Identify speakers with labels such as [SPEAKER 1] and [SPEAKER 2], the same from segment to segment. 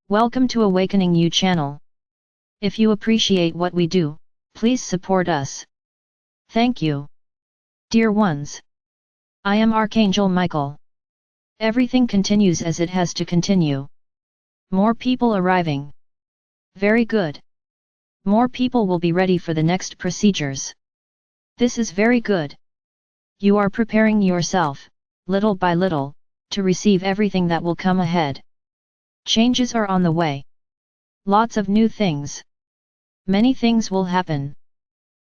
[SPEAKER 1] Welcome to Awakening You channel. If you appreciate what we do, please support us. Thank you. Dear ones, I am Archangel Michael. Everything continues as it has to continue. More people arriving. Very good. More people will be ready for the next procedures. This is very good. You are preparing yourself, little by little, to receive everything that will come ahead. Changes are on the way. Lots of new things. Many things will happen.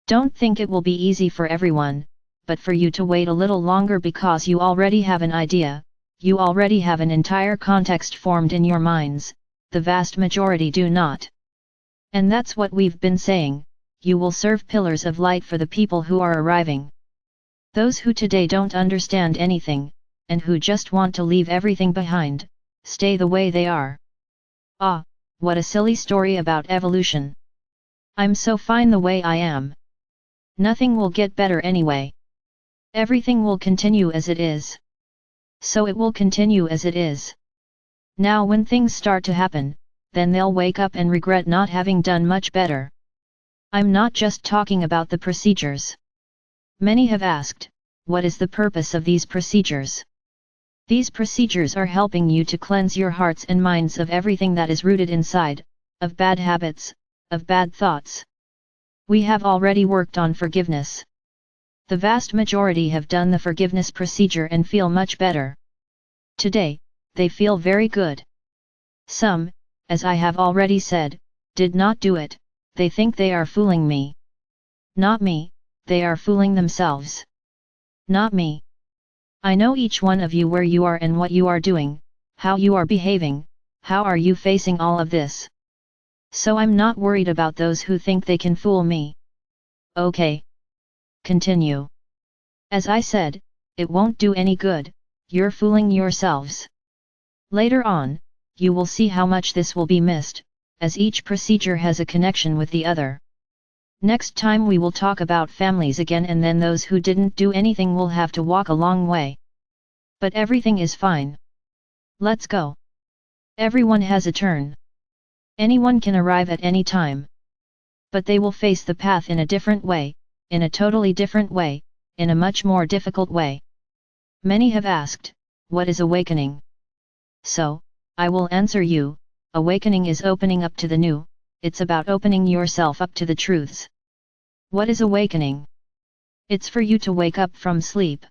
[SPEAKER 1] Don't think it will be easy for everyone, but for you to wait a little longer because you already have an idea, you already have an entire context formed in your minds, the vast majority do not. And that's what we've been saying, you will serve pillars of light for the people who are arriving. Those who today don't understand anything, and who just want to leave everything behind, stay the way they are. Ah, what a silly story about evolution. I'm so fine the way I am. Nothing will get better anyway. Everything will continue as it is. So it will continue as it is. Now when things start to happen, then they'll wake up and regret not having done much better. I'm not just talking about the procedures. Many have asked, what is the purpose of these procedures? These procedures are helping you to cleanse your hearts and minds of everything that is rooted inside, of bad habits, of bad thoughts. We have already worked on forgiveness. The vast majority have done the forgiveness procedure and feel much better. Today, they feel very good. Some, as I have already said, did not do it, they think they are fooling me. Not me, they are fooling themselves. Not me. I know each one of you where you are and what you are doing, how you are behaving, how are you facing all of this. So I'm not worried about those who think they can fool me. Okay. Continue. As I said, it won't do any good, you're fooling yourselves. Later on, you will see how much this will be missed, as each procedure has a connection with the other. Next time we will talk about families again, and then those who didn't do anything will have to walk a long way. But everything is fine. Let's go. Everyone has a turn. Anyone can arrive at any time. But they will face the path in a different way, in a totally different way, in a much more difficult way. Many have asked, what is awakening? So, I will answer you, awakening is opening up to the new, it's about opening yourself up to the truths. What is awakening? It's for you to wake up from sleep.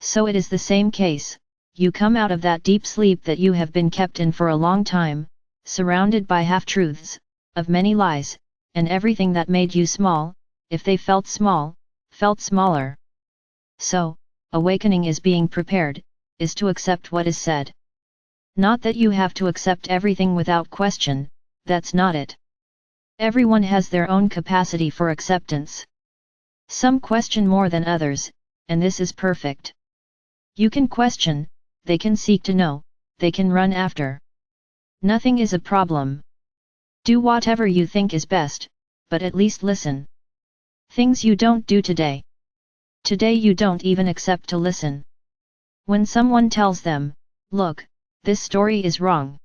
[SPEAKER 1] So it is the same case, you come out of that deep sleep that you have been kept in for a long time, surrounded by half-truths, of many lies, and everything that made you small, if they felt small, felt smaller. So, awakening is being prepared, is to accept what is said. Not that you have to accept everything without question, that's not it. Everyone has their own capacity for acceptance. Some question more than others, and this is perfect. You can question, they can seek to know, they can run after. Nothing is a problem. Do whatever you think is best, but at least listen. Things you don't do today. Today you don't even accept to listen. When someone tells them, look, this story is wrong.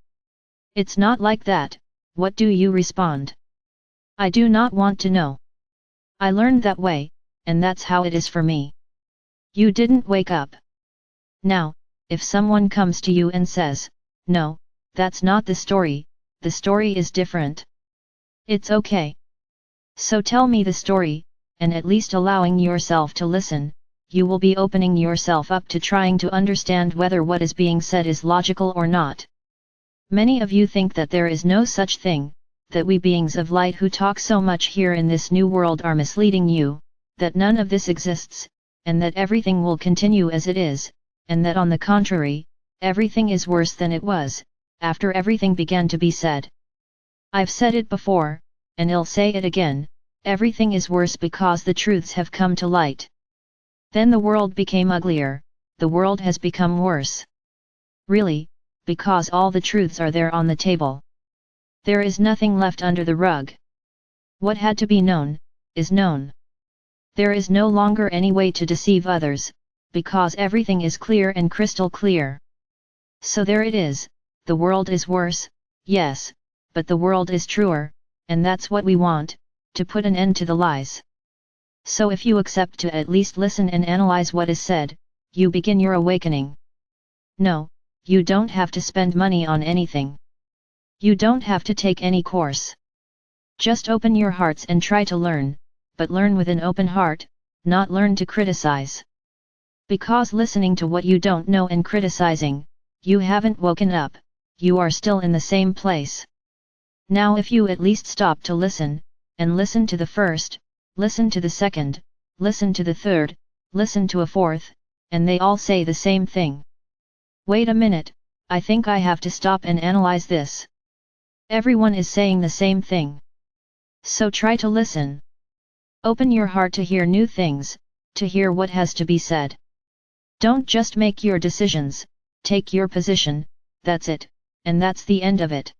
[SPEAKER 1] It's not like that, what do you respond? I do not want to know. I learned that way, and that's how it is for me. You didn't wake up. Now, if someone comes to you and says, no, that's not the story is different. It's okay. So tell me the story, and at least allowing yourself to listen, you will be opening yourself up to trying to understand whether what is being said is logical or not. Many of you think that there is no such thing, that we beings of light who talk so much here in this new world are misleading you, that none of this exists, and that everything will continue as it is, and that on the contrary, everything is worse than it was, after everything began to be said. I've said it before, and I'll say it again, everything is worse because the truths have come to light. Then the world became uglier, the world has become worse. Really, because all the truths are there on the table. There is nothing left under the rug. What had to be known, is known. There is no longer any way to deceive others, because everything is clear and crystal clear. So there it is, the world is worse, yes, but the world is truer, and that's what we want, to put an end to the lies. So if you accept to at least listen and analyze what is said, you begin your awakening. No, you don't have to spend money on anything. You don't have to take any course. Just open your hearts and try to learn, but learn with an open heart, not learn to criticize. Because listening to what you don't know and criticizing, you haven't woken up, you are still in the same place. Now if you at least stop to listen, and listen to the first, listen to the second, listen to the third, listen to a fourth, and they all say the same thing. Wait a minute, I think I have to stop and analyze this. Everyone is saying the same thing. So try to listen. Open your heart to hear new things, to hear what has to be said. Don't just make your decisions, take your position, that's it, and that's the end of it.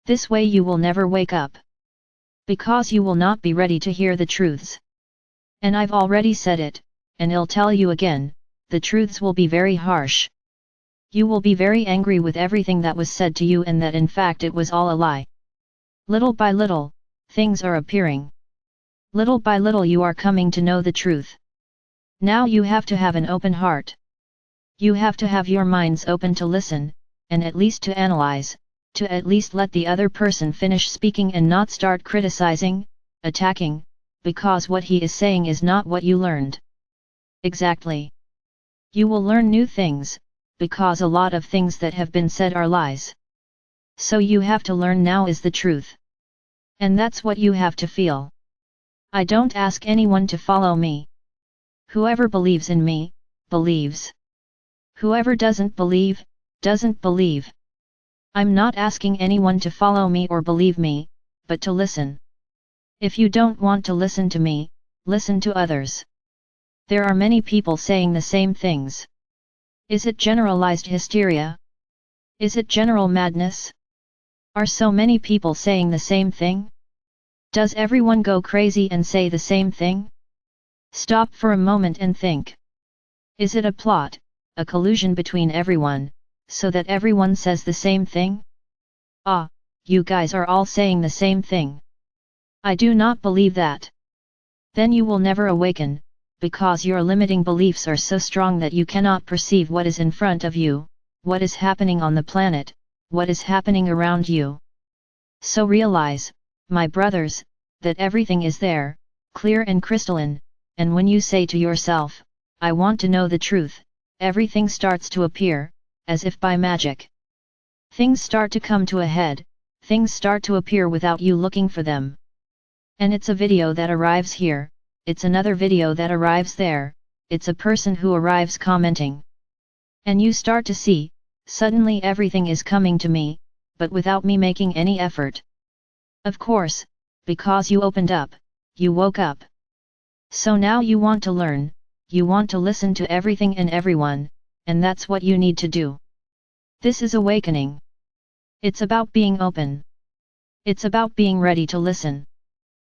[SPEAKER 1] This way you will never wake up. Because you will not be ready to hear the truths. And I've already said it, and I'll tell you again, the truths will be very harsh. You will be very angry with everything that was said to you and that in fact it was all a lie. Little by little, things are appearing. Little by little you are coming to know the truth. Now you have to have an open heart. You have to have your minds open to listen, and at least to analyze, to at least let the other person finish speaking and not start criticizing, attacking, because what he is saying is not what you learned. Exactly. You will learn new things, because a lot of things that have been said are lies. So you have to learn now is the truth. And that's what you have to feel. I don't ask anyone to follow me. Whoever believes in me, believes. Whoever doesn't believe, doesn't believe. I'm not asking anyone to follow me or believe me, but to listen. If you don't want to listen to me, listen to others. There are many people saying the same things. Is it generalized hysteria? Is it general madness? Are so many people saying the same thing? Does everyone go crazy and say the same thing? Stop for a moment and think. Is it a plot, a collusion between everyone, so that everyone says the same thing? Ah, you guys are all saying the same thing. I do not believe that. Then you will never awaken, because your limiting beliefs are so strong that you cannot perceive what is in front of you, what is happening on the planet, what is happening around you. So realize, my brothers, that everything is there, clear and crystalline, and when you say to yourself, I want to know the truth, everything starts to appear, as if by magic. Things start to come to a head, things start to appear without you looking for them. And it's a video that arrives here, it's another video that arrives there, it's a person who arrives commenting. And you start to see, suddenly everything is coming to me, but without me making any effort. Of course, because you opened up, you woke up. So now you want to learn, you want to listen to everything and everyone, and that's what you need to do. This is awakening. It's about being open. It's about being ready to listen.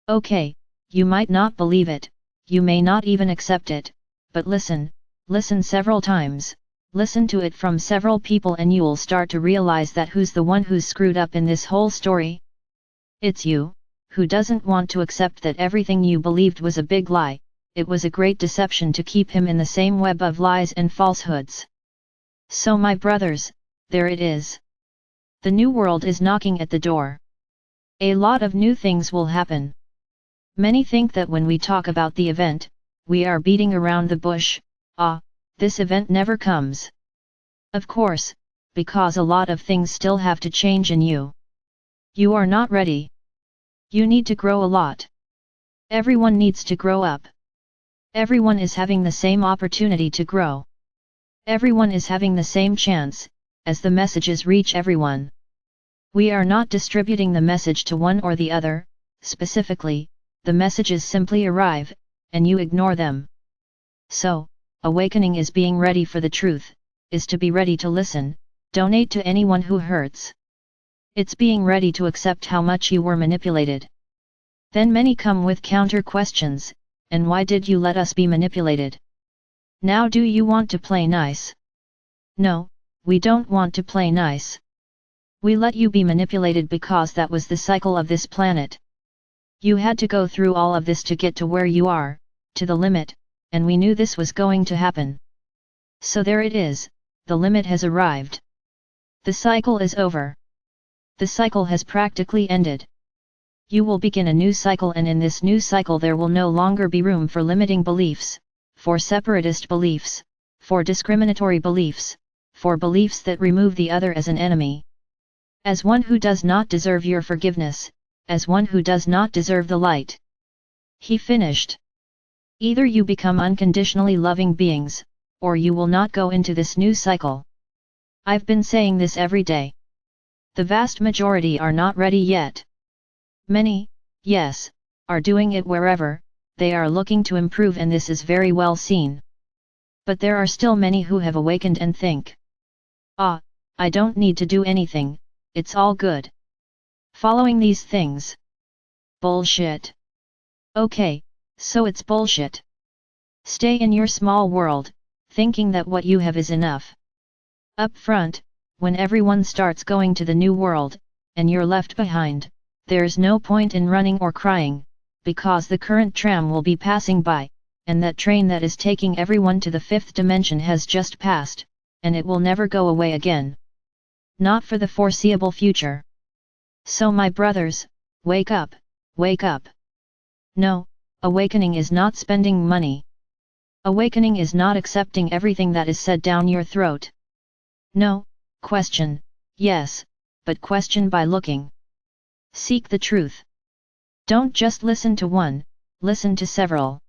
[SPEAKER 1] Okay, you might not believe it, you may not even accept it, but listen, listen several times, listen to it from several people and you'll start to realize that who's the one who's screwed up in this whole story? It's you, who doesn't want to accept that everything you believed was a big lie, it was a great deception to keep him in the same web of lies and falsehoods. So my brothers, there it is. The new world is knocking at the door. A lot of new things will happen. Many think that when we talk about the event, we are beating around the bush, this event never comes. Of course, because a lot of things still have to change in you. You are not ready. You need to grow a lot. Everyone needs to grow up. Everyone is having the same opportunity to grow. Everyone is having the same chance, as the messages reach everyone. We are not distributing the message to one or the other, specifically, the messages simply arrive, and you ignore them. So, awakening is being ready for the truth, is to be ready to listen, donate to anyone who hurts. It's being ready to accept how much you were manipulated. Then many come with counter questions, and why did you let us be manipulated? Now do you want to play nice? No, we don't want to play nice. We let you be manipulated because that was the cycle of this planet. You had to go through all of this to get to where you are, to the limit, and we knew this was going to happen. So there it is, the limit has arrived. The cycle is over. The cycle has practically ended. You will begin a new cycle, and in this new cycle there will no longer be room for limiting beliefs, for separatist beliefs, for discriminatory beliefs, for beliefs that remove the other as an enemy. As one who does not deserve your forgiveness, as one who does not deserve the light. He finished. Either you become unconditionally loving beings, or you will not go into this new cycle. I've been saying this every day. The vast majority are not ready yet. Many, yes, are doing it wherever they are looking to improve, and this is very well seen. But there are still many who have awakened and think, "Ah, I don't need to do anything, it's all good." Following these things. Bullshit. Okay, so it's bullshit. Stay in your small world, thinking that what you have is enough. Up front, when everyone starts going to the new world, and you're left behind, there's no point in running or crying, because the current tram will be passing by, and that train that is taking everyone to the fifth dimension has just passed, and it will never go away again. Not for the foreseeable future. So my brothers, wake up, wake up. No, awakening is not spending money. Awakening is not accepting everything that is said down your throat. No, question, yes, but question by looking. Seek the truth. Don't just listen to one, listen to several.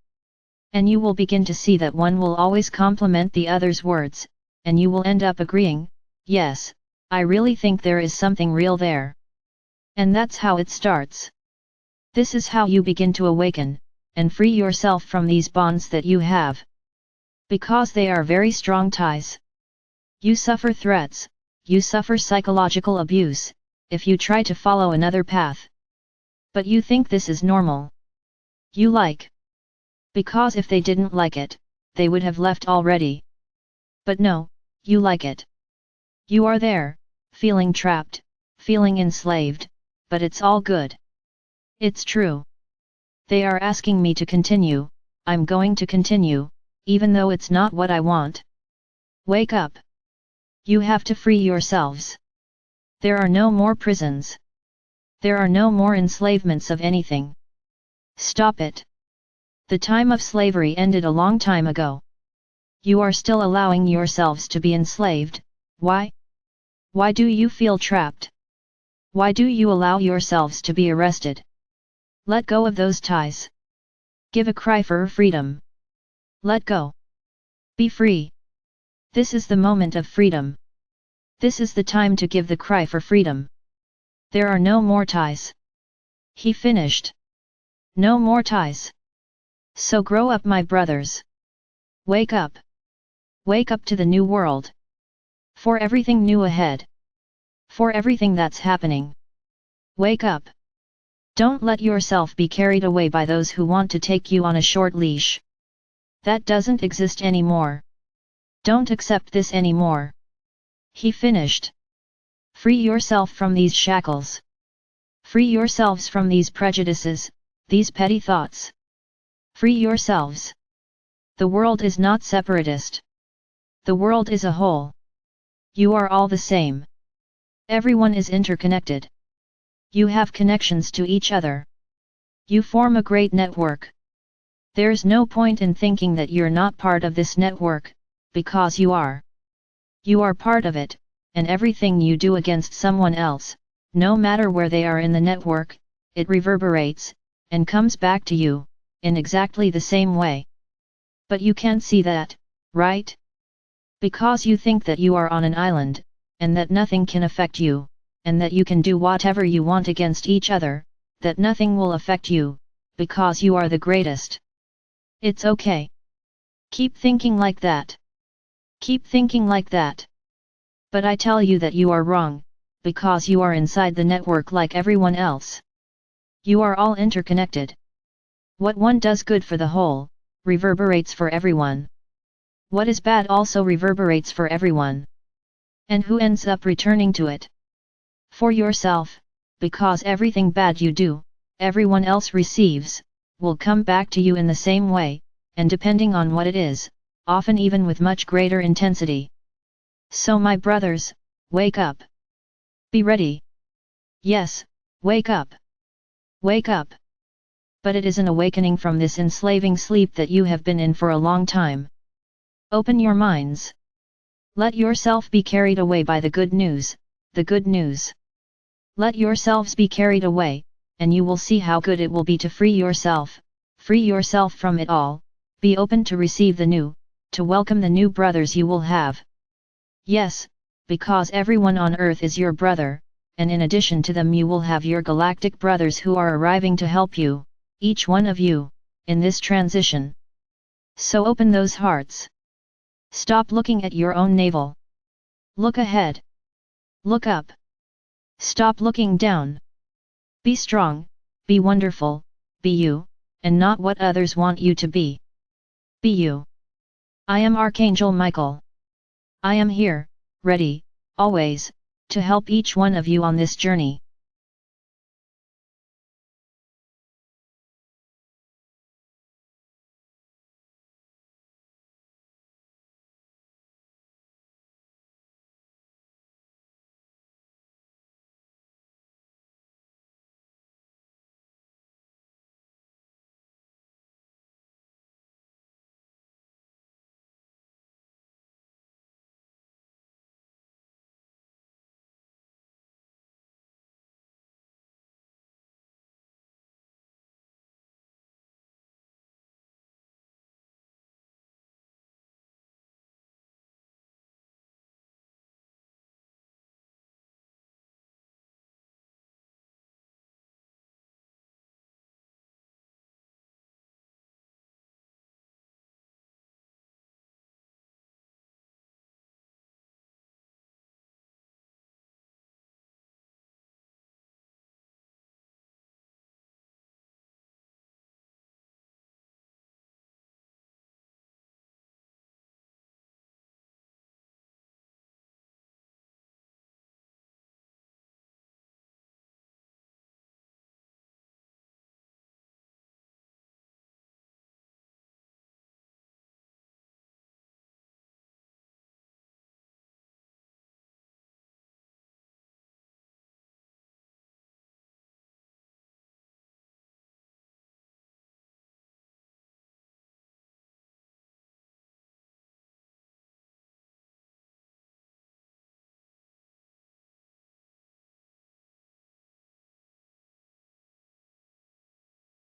[SPEAKER 1] And you will begin to see that one will always complement the other's words, and you will end up agreeing, yes, I really think there is something real there. And that's how it starts. This is how you begin to awaken, and free yourself from these bonds that you have. Because they are very strong ties. You suffer threats, you suffer psychological abuse, if you try to follow another path. But you think this is normal. You like. Because if they didn't like it, they would have left already. But no, you like it. You are there, feeling trapped, feeling enslaved, but it's all good. It's true. They are asking me to continue, I'm going to continue, even though it's not what I want. Wake up. You have to free yourselves. There are no more prisons. There are no more enslavements of anything. Stop it. The time of slavery ended a long time ago. You are still allowing yourselves to be enslaved. Why? Why do you feel trapped? Why do you allow yourselves to be arrested? Let go of those ties. Give a cry for freedom. Let go. Be free. This is the moment of freedom. This is the time to give the cry for freedom. There are no more ties. He finished. No more ties. So grow up, my brothers. Wake up. Wake up to the new world. For everything new ahead. For everything that's happening. Wake up. Don't let yourself be carried away by those who want to take you on a short leash. That doesn't exist anymore. Don't accept this anymore. He finished. Free yourself from these shackles. Free yourselves from these prejudices, these petty thoughts. Free yourselves. The world is not separatist. The world is a whole. You are all the same. Everyone is interconnected. You have connections to each other. You form a great network. There's no point in thinking that you're not part of this network, because you are. You are part of it, and everything you do against someone else, no matter where they are in the network, it reverberates, and comes back to you, in exactly the same way. But you can't see that, right? Because you think that you are on an island, and that nothing can affect you, and that you can do whatever you want against each other, that nothing will affect you, because you are the greatest. It's okay. Keep thinking like that. Keep thinking like that. But I tell you that you are wrong, because you are inside the network like everyone else. You are all interconnected. What one does good for the whole, reverberates for everyone. What is bad also reverberates for everyone. And who ends up returning to it? For yourself, because everything bad you do, everyone else receives, will come back to you in the same way, and depending on what it is, often even with much greater intensity. So my brothers, wake up. Be ready. Yes, wake up. Wake up. But it is an awakening from this enslaving sleep that you have been in for a long time. Open your minds. Let yourself be carried away by the good news, the good news. Let yourselves be carried away, and you will see how good it will be to free yourself from it all, be open to receive the new, to welcome the new brothers you will have. Yes, because everyone on earth is your brother, and in addition to them you will have your galactic brothers who are arriving to help you, each one of you, in this transition. So open those hearts. Stop looking at your own navel. Look ahead. Look up. Stop looking down. Be strong, be wonderful, be you, and not what others want you to be. Be you. I am Archangel Michael. I am here, ready, always, to help each one of you on this journey.